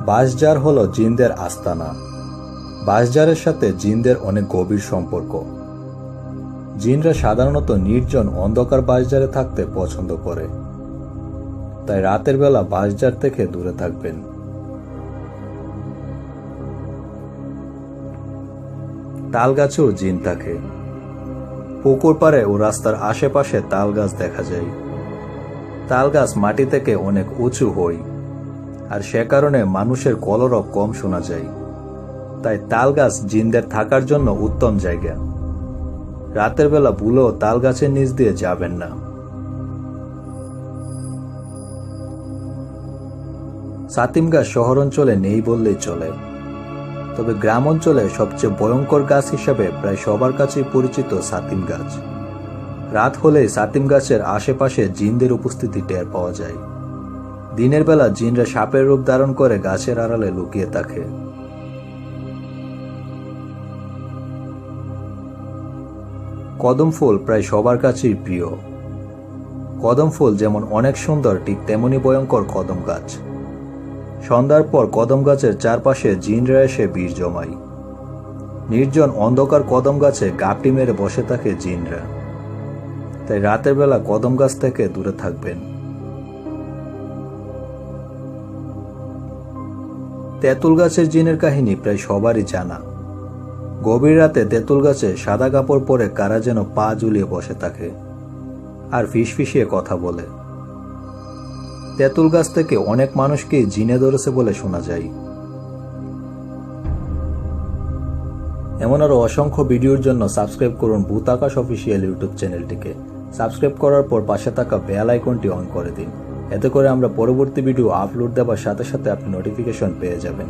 বাঁশঝাড় হলো জিনদের আস্তানা। বাঁশঝাড়ের সাথে জিনদের অনেক গভীর সম্পর্ক। জিনরা সাধারণত নির্জন অন্ধকার বাঁশঝাড়ে থাকতে পছন্দ করে, তাই রাতের বেলা বাঁশঝাড় থেকে দূরে থাকবেন। তাল গাছেও জিন থাকে। পুকুর পাড়ে ও রাস্তার আশেপাশে তাল গাছ দেখা যায়। তাল গাছ মাটি থেকে অনেক উঁচু হয়, আর সে কারণে মানুষের কলরব কম শোনা যায়। তাই তাল গাছ জিনদের থাকার জন্য উত্তম জায়গা। রাতের বেলা ভুলেও তাল গাছের নিচ দিয়ে যাবেন না। সাতিম গাছ শহর অঞ্চলে নেই বললেই চলে, তবে গ্রাম অঞ্চলে সবচেয়ে ভয়ঙ্কর গাছ হিসেবে প্রায় সবার কাছেই পরিচিত সাতিম গাছ। রাত হলেই সাতিম গাছের আশেপাশে জিনদের উপস্থিতি টের পাওয়া যায়। দিনের বেলা জিনরা সাপের রূপ ধারণ করে গাছের আড়ালে লুকিয়ে থাকে। কদম ফুল প্রায় সবার কাছেই প্রিয়। কদম ফুল যেমন অনেক সুন্দর, ঠিক তেমনি ভয়ঙ্কর কদম গাছ। সন্ধ্যার পর কদম গাছের চারপাশে জিনরা এসে বীর জমায়। নির্জন অন্ধকার কদম গাছে গাপটি মেরে বসে থাকে জিনরা, তাই রাতের বেলা কদম গাছ থেকে দূরে থাকবেন। তেঁতুল গাছের জিনের কাহিনী প্রায় সবারই জানা। গভীর রাতে তেঁতুল গাছে সাদা কাপড় পরে কারা যেন পা ঝুলিয়ে বসে থাকে আর ফিসফিসিয়ে কথা বলে। তেঁতুল গাছ থেকে অনেক মানুষকেই জিনে ধরেছে বলে শোনা যায়। এমন আরো অসংখ্য ভিডিওর জন্য সাবস্ক্রাইব করুন ভূত আকাশ অফিসিয়াল ইউটিউব চ্যানেলটিকে। সাবস্ক্রাইব করার পর পাশে থাকা বেল আইকনটি অন করে দিন। এতে করে আমরা পরবর্তী ভিডিও আপলোড দেওয়ার সাথে সাথে আপনি নোটিফিকেশন পেয়ে যাবেন।